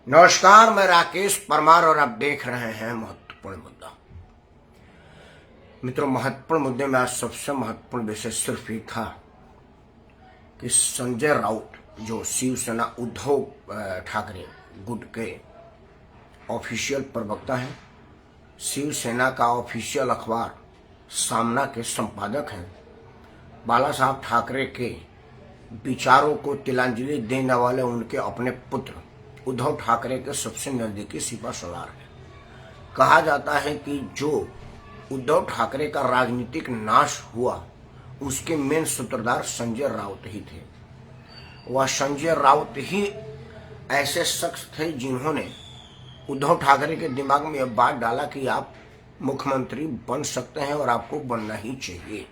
नमस्कार, मैं राकेश परमार और आप देख रहे हैं महत्वपूर्ण मुद्दा। मित्रों, महत्वपूर्ण मुद्दे में आज सबसे महत्वपूर्ण विषय सिर्फ ये था कि संजय राउत जो शिवसेना उद्धव ठाकरे गुट के ऑफिशियल प्रवक्ता हैं, शिवसेना का ऑफिशियल अखबार सामना के संपादक हैं, बाला साहब ठाकरे के विचारों को तिलांजलि देने वाले उनके अपने पुत्र उद्धव ठाकरे के सबसे नजदीकी सिपहसालार है। कहा जाता है कि जो उद्धव ठाकरे का राजनीतिक नाश हुआ उसके मेन सूत्रधार संजय राउत ही थे। वह संजय राउत ही ऐसे शख्स थे जिन्होंने उद्धव ठाकरे के दिमाग में यह बात डाला कि आप मुख्यमंत्री बन सकते हैं और आपको बनना ही चाहिए।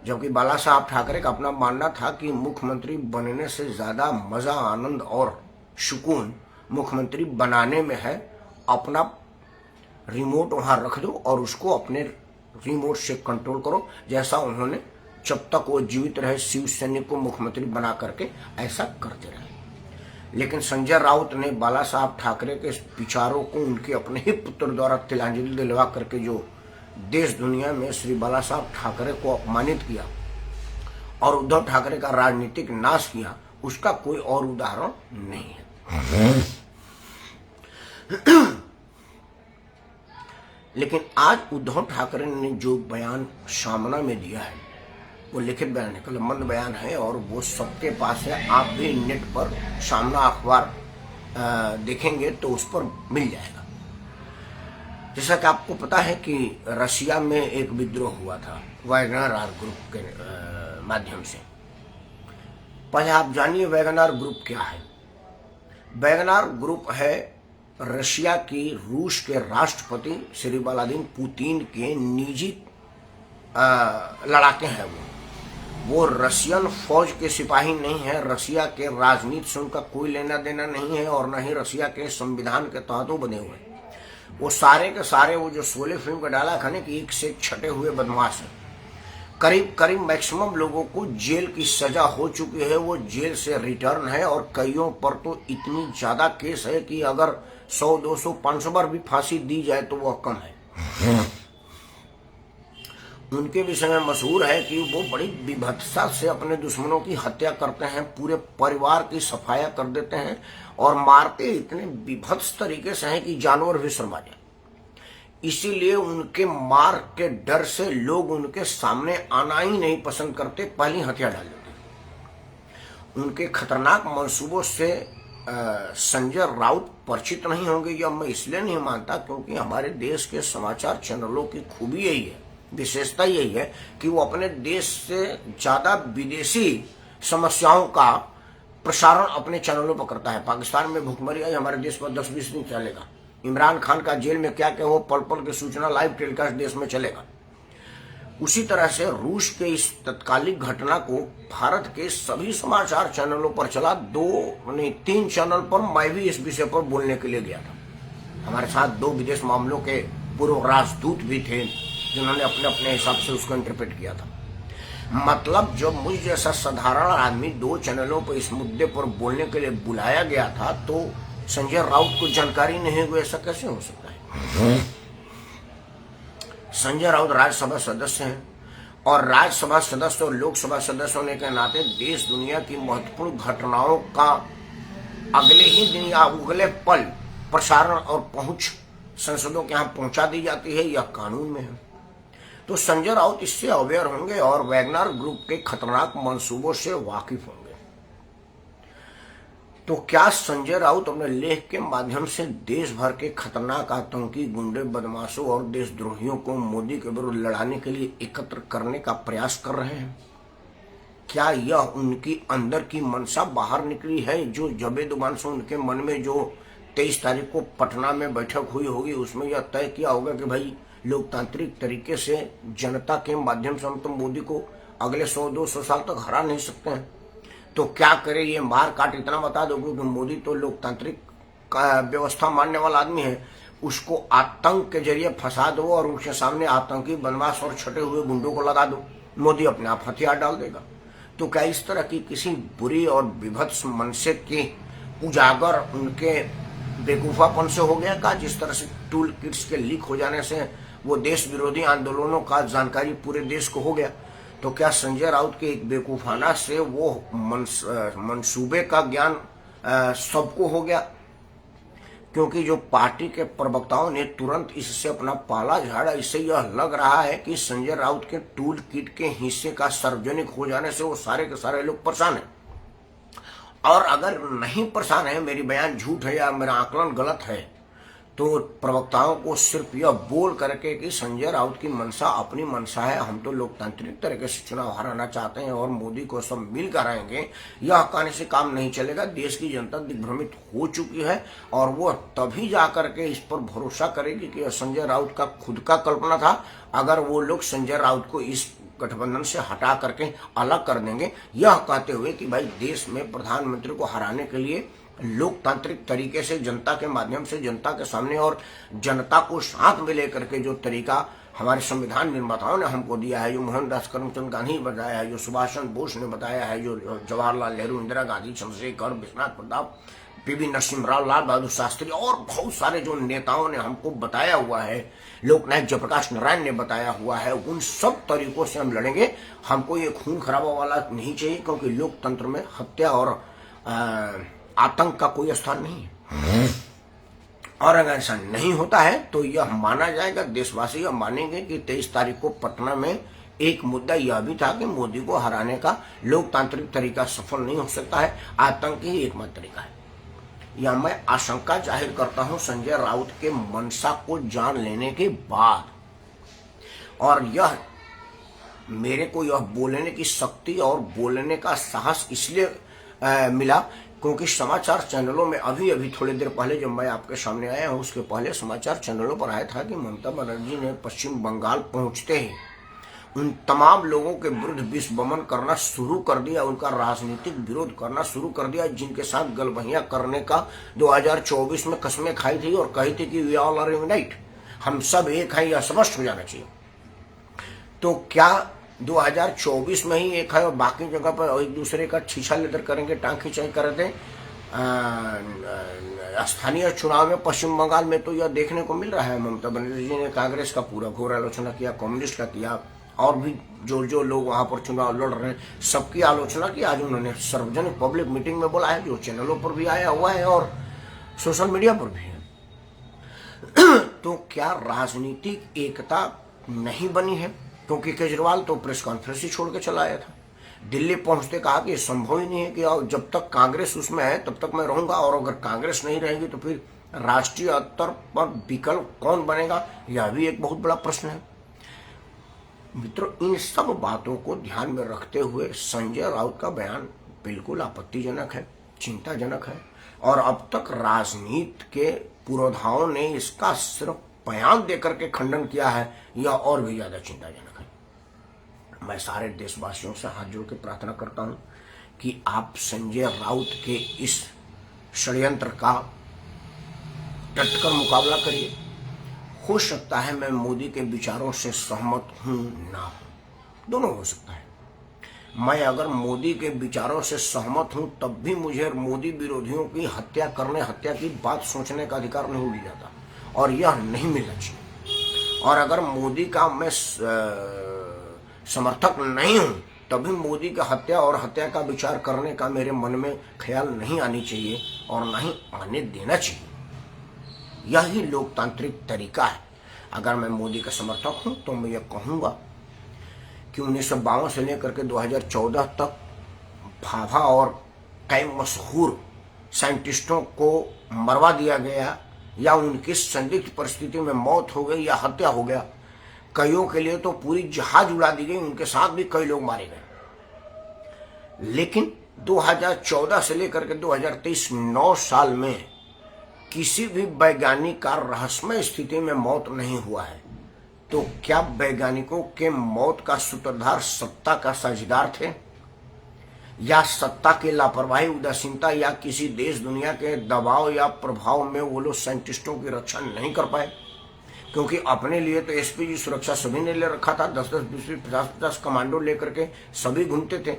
जबकि बाला साहब ठाकरे का अपना मानना था कि मुख्यमंत्री बनने से ज्यादा मजा, आनंद और सुकून मुख्यमंत्री बनाने में है। अपना रिमोट वहां रख दो और उसको अपने रिमोट से कंट्रोल करो, जैसा उन्होंने जब तक वो जीवित रहे शिवसैनिक को मुख्यमंत्री बना करके ऐसा करते रहे। लेकिन संजय राउत ने बाला साहब ठाकरे के विचारों को उनके अपने ही पुत्र द्वारा तिलांजलि दिलवा करके जो देश दुनिया में श्री बाला साहब ठाकरे को अपमानित किया और उद्धव ठाकरे का राजनीतिक नाश किया, उसका कोई और उदाहरण नहीं है। लेकिन आज उद्धव ठाकरे ने जो बयान सामना में दिया है वो लिखित बयान है, कलमबंद बयान है और वो सबके पास है। आप भी नेट पर सामना अखबार देखेंगे तो उस पर मिल जाएगा। जैसा कि आपको पता है कि रशिया में एक विद्रोह हुआ था वैगनर आर ग्रुप के माध्यम से। पहले आप जानिए वैगनर ग्रुप क्या है। वैगनर ग्रुप है रशिया की रूस के राष्ट्रपति श्री व्लादिमीर पुतिन के निजी लड़ाके हैं। वो रशियन फौज के सिपाही नहीं है, रशिया के राजनीति से उनका कोई लेना देना नहीं है और न ही रशिया के संविधान के तहत वो बने हुए। वो सारे के सारे वो जो 16 फिल्म का डाला खाने की एक से छटे हुए बदमाश है। करीब मैक्सिमम लोगों को जेल की सजा हो चुकी है, वो जेल से रिटर्न है और कईयों पर तो इतनी ज्यादा केस है कि अगर 100, 200, 500 बार भी फांसी दी जाए तो वह कम है। उनके विषय में मशहूर है कि वो बड़ी विभत्सता से अपने दुश्मनों की हत्या करते हैं, पूरे परिवार की सफाया कर देते हैं और मारते इतने विभत्स तरीके से हैं कि जानवर भी शर्मा जाए। इसीलिए उनके मार के डर से लोग उनके सामने आना ही नहीं पसंद करते, पहले हथियार डाल देते। उनके खतरनाक मंसूबों से संजय राउत परिचित नहीं होंगे, यह मैं इसलिए नहीं मानता क्योंकि हमारे देश के समाचार चैनलों की खूबी यही है, विशेषता यही है कि वो अपने देश से ज्यादा विदेशी समस्याओं का प्रसारण अपने चैनलों पर करता है। पाकिस्तान में भूखमरी आई, हमारे देश पर 10-20 दिन चलेगा। इमरान खान का जेल में क्या क्या हो पल पल की सूचना लाइव टेलीकास्ट देश में चलेगा। उसी तरह से रूस के इस तत्कालिक घटना को भारत के सभी समाचार चैनलों पर चला, 3 चैनल पर मैं भी इस विषय पर बोलने के लिए गया था। हमारे साथ 2 विदेश मामलों के पूर्व राजदूत भी थे जिन्होंने अपने अपने हिसाब से उसको इंटरप्रेट किया था। मतलब जब मुझ जैसा साधारण आदमी 2 चैनलों पर इस मुद्दे पर बोलने के लिए बुलाया गया था तो संजय राउत को जानकारी नहीं हुई, ऐसा कैसे हो सकता है। संजय राउत राज्यसभा सदस्य हैं और राज्यसभा सदस्य और लोकसभा सदस्य होने के नाते देश दुनिया की महत्वपूर्ण घटनाओं का अगले ही दिन या अगले पल प्रसारण और पहुंच संसदों के यहाँ पहुंचा दी जाती है, यह कानून में है। तो संजय राउत इससे अवेयर होंगे और वैगनर ग्रुप के खतरनाक मंसूबों से वाकिफ होंगे। तो क्या संजय राउत अपने लेख के माध्यम से देश भर के खतरनाक आतंकी, गुंडे, बदमाशों और देशद्रोहियों को मोदी के विरुद्ध लड़ाने के लिए एकत्र करने का प्रयास कर रहे हैं? क्या यह उनकी अंदर की मंशा बाहर निकली है जो जबेदुबान से उनके मन में जो 23 तारीख को पटना में बैठक हुई होगी उसमें यह तय किया होगा कि भाई लोकतांत्रिक तरीके से जनता के माध्यम से हम तो मोदी को अगले 100-200 साल तक हरा नहीं सकते हैं, तो क्या करे ये मार काट इतना बता दो कि मोदी तो लोकतांत्रिक व्यवस्था मानने वाला आदमी है, उसको आतंक के जरिए फंसा दो और उसके सामने आतंकी बदमाश और छटे हुए गुंडों को लगा दो, मोदी अपने आप हथियार डाल देगा। तो क्या इस तरह की किसी बुरी और विभत्स मनसे के उजागर उनके बेवकूफापन से हो गया का, जिस तरह से टूल किट्स के लीक हो जाने से वो देश विरोधी आंदोलनों का जानकारी पूरे देश को हो गया, तो क्या संजय राउत के एक बेवकूफाना से वो मंसूबे का ज्ञान सबको हो गया? क्योंकि जो पार्टी के प्रवक्ताओं ने तुरंत इससे अपना पाला झाड़ा, इससे यह लग रहा है कि संजय राउत के टूल किट के हिस्से का सार्वजनिक हो जाने से वो सारे के सारे लोग परेशान हैं। और अगर नहीं परेशान है, मेरी बयान झूठ है या मेरा आकलन गलत है, तो प्रवक्ताओं को सिर्फ यह बोल करके कि संजय राउत की मंशा अपनी मंशा है, हम तो लोकतांत्रिक तरीके से चुनाव हराना चाहते हैं और मोदी को सब मिल कर आएंगे, यह कहने से काम नहीं चलेगा। देश की जनता दिग्भ्रमित हो चुकी है और वो तभी जा करके इस पर भरोसा करेगी कि संजय राउत का खुद का कल्पना था, अगर वो लोग संजय राउत को इस गठबंधन से हटा करके अलग कर देंगे, यह कहते हुए कि भाई देश में प्रधानमंत्री को हराने के लिए लोकतांत्रिक तरीके से जनता के माध्यम से जनता के सामने और जनता को साथ में लेकर के जो तरीका हमारे संविधान निर्माताओं ने हमको दिया है, जो मोहनदास करमचंद गांधी ने बताया है, जो सुभाष चंद्र बोस ने बताया है, जो जवाहरलाल नेहरू, इंदिरा गांधी, चंद्रशेखर, विश्वनाथ प्रताप, पीवी नरसिम्हा, लाल बहादुर शास्त्री और बहुत सारे जो नेताओं ने हमको बताया हुआ है, लोकनायक जयप्रकाश नारायण ने बताया हुआ है, उन सब तरीकों से हम लड़ेंगे। हमको ये खून खराबा वाला नहीं चाहिए, क्योंकि लोकतंत्र में हत्या और आतंक का कोई स्थान नहीं है। और अगर ऐसा नहीं होता है तो यह माना जाएगा, देशवासी यह मानेंगे कि 23 तारीख को पटना में एक मुद्दा यह भी था कि मोदी को हराने का लोकतांत्रिक तरीका सफल नहीं हो सकता है, आतंक ही एकमात्र तरीका है। यह मैं आशंका जाहिर करता हूं संजय राउत के मंशा को जान लेने के बाद, और यह मेरे को यह बोलने की शक्ति और बोलने का साहस इसलिए मिला क्योंकि समाचार चैनलों में अभी थोड़ी देर पहले जब मैं आपके सामने आया हूं, उसके पहले समाचार चैनलों पर आया था कि ममता बनर्जी ने पश्चिम बंगाल पहुंचते ही उन तमाम लोगों के विरुद्ध विषवमन करना शुरू कर दिया, उनका राजनीतिक विरोध करना शुरू कर दिया, जिनके साथ गलबहियां करने का 2024 में कसमें खाई थी और कही थी कि वी ऑल आर यूनाइट, हम सब एक हैं, यह स्पष्ट हो जाना चाहिए। तो क्या 2024 में ही एक है और बाकी जगह पर एक दूसरे का छीछा लेदर करेंगे, टांग खिंचाई कर दें? स्थानीय चुनाव में पश्चिम बंगाल में तो यह देखने को मिल रहा है, ममता बनर्जी ने कांग्रेस का पूरा घोर आलोचना किया, कम्युनिस्ट का किया, और भी जो लोग वहां पर चुनाव लड़ रहे हैं सबकी आलोचना की। आज उन्होंने सार्वजनिक पब्लिक मीटिंग में बोला है, जो चैनलों पर भी आया हुआ है और सोशल मीडिया पर भी है। तो क्या राजनीतिक एकता नहीं बनी है? क्योंकि केजरीवाल तो प्रेस कॉन्फ्रेंस ही छोड़ के चला आया था, दिल्ली पहुंचते कहा कि संभव ही नहीं है कि जब तक कांग्रेस उसमें है तब तक मैं रहूंगा, और अगर कांग्रेस नहीं रहेगी तो फिर राष्ट्रीय स्तर पर विकल्प कौन बनेगा, यह भी एक बहुत बड़ा प्रश्न है। मित्रों, इन सब बातों को ध्यान में रखते हुए संजय राउत का बयान बिल्कुल आपत्तिजनक है, चिंताजनक है, और अब तक राजनीति के पुरोधाओं ने इसका सिर्फ बयान देकर के खंडन किया है, यह और भी ज्यादा चिंताजनक है। मैं सारे देशवासियों से हाथ जोड़ के प्रार्थना करता हूं कि आप संजय राउत के इस षड्यंत्र का डटकर मुकाबला करिए। हो सकता है मैं मोदी के विचारों से सहमत हूं ना हूं, दोनों हो सकता है। मैं अगर मोदी के विचारों से सहमत हूं तब भी मुझे मोदी विरोधियों की हत्या की बात सोचने का अधिकार नहीं मिल जाता, और यह नहीं मिलना चाहिए। और अगर मोदी का मैं समर्थक नहीं हूं तभी मोदी का हत्या का विचार करने का मेरे मन में ख्याल नहीं आनी चाहिए और नहीं आने देना चाहिए। यही लोकतांत्रिक तरीका है। अगर मैं मोदी का समर्थक हूं तो मैं ये कहूंगा कि 1952 से लेकर के 2014 तक भाभा और कई मशहूर साइंटिस्टों को मरवा दिया गया, या उनकी संदिग्ध परिस्थिति में मौत हो गई या हत्या हो गया। कईयों के लिए तो पूरी जहाज उड़ा दी गई, उनके साथ भी कई लोग मारे गए। लेकिन 2014 से लेकर के 2023 9 साल में किसी भी वैज्ञानिक का रहस्यमय स्थिति में मौत नहीं हुआ है। तो क्या वैज्ञानिकों के मौत का सूत्रधार सत्ता का साझेदार थे, या सत्ता की लापरवाही, उदासीनता, या किसी देश दुनिया के दबाव या प्रभाव में वो लोग साइंटिस्टों की रक्षा नहीं कर पाए? क्योंकि अपने लिए तो एसपीजी सुरक्षा सभी ने ले रखा था, 10-10, 20-20, 50-50 कमांडो लेकर के सभी घूमते थे।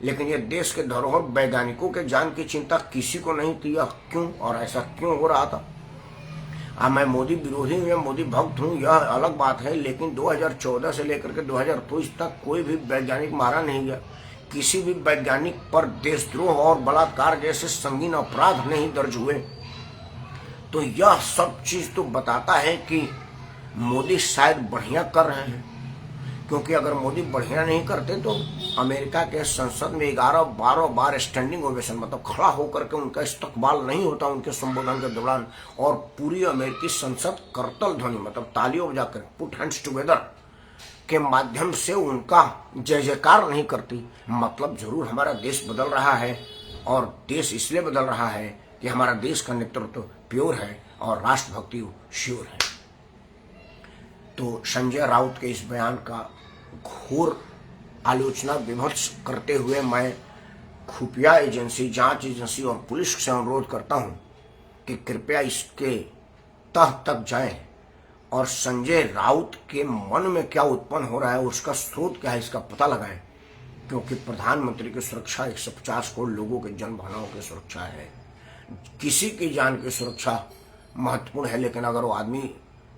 लेकिन ये देश के धरोहर वैज्ञानिकों के जान की चिंता किसी को नहीं थी। क्यों और ऐसा क्यों हो रहा था? मैं मोदी विरोधी हूँ या मोदी भक्त हूँ यह अलग बात है, लेकिन 2014 से लेकर के 2023 तक कोई भी वैज्ञानिक मारा नहीं गया। किसी भी वैज्ञानिक पर देशद्रोह और बलात्कार जैसे संगीन अपराध नहीं दर्ज हुए। तो यह सब चीज तो बताता है कि मोदी शायद बढ़िया कर रहे हैं, क्योंकि अगर मोदी बढ़िया नहीं करते तो अमेरिका के संसद में 11-12 बार स्टैंडिंग ओवेशन मतलब खड़ा होकर के उनका इस्तकबाल नहीं होता उनके संबोधन के दौरान, और पूरी अमेरिकी संसद करतल ध्वनि मतलब तालियों बजाकर पुट हैंड्स टुगेदर के माध्यम से उनका जय जयकार नहीं करती। मतलब जरूर हमारा देश बदल रहा है, और देश इसलिए बदल रहा है कि हमारा देश का नेतृत्व प्योर है और राष्ट्रभक्ति श्योर है। तो संजय राउत के इस बयान का घोर आलोचना विमर्श करते हुए मैं खुफिया एजेंसी, जांच एजेंसी और पुलिस से अनुरोध करता हूं कि कृपया इसके तह तक जाएं और संजय राउत के मन में क्या उत्पन्न हो रहा है, उसका स्रोत क्या है, इसका पता लगाएं। क्योंकि प्रधानमंत्री की सुरक्षा 150 करोड़ लोगों के जन भावनाओं की सुरक्षा है। किसी की जान की सुरक्षा महत्वपूर्ण है, लेकिन अगर वो आदमी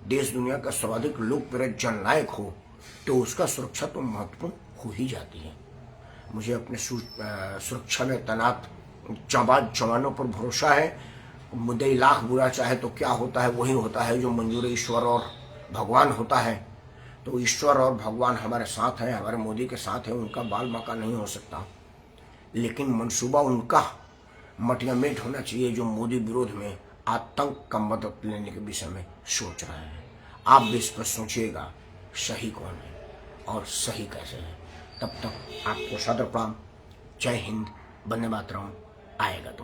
देश दुनिया का सर्वाधिक लोकप्रिय जननायक हो तो उसका सुरक्षा तो महत्वपूर्ण हो ही जाती है। मुझे अपने सुरक्षा में तैनात जाबाज जवानों पर भरोसा है। मुद्दे लाख बुरा चाहे तो क्या होता है, वही होता है जो मंजूर ईश्वर और भगवान होता है। तो ईश्वर और भगवान हमारे साथ है, हमारे मोदी के साथ है, उनका बाल बांका नहीं हो सकता, लेकिन मंसूबा उनका मटियामेट होना चाहिए जो मोदी विरोध में आतंक का मदद लेने के विषय में सोच रहे हैं। आप भी इस पर सोचिएगा सही कौन है और सही कैसे है। तब तक आपको सादर प्रणाम। जय हिंद, वंदे मातरम। आएगा तो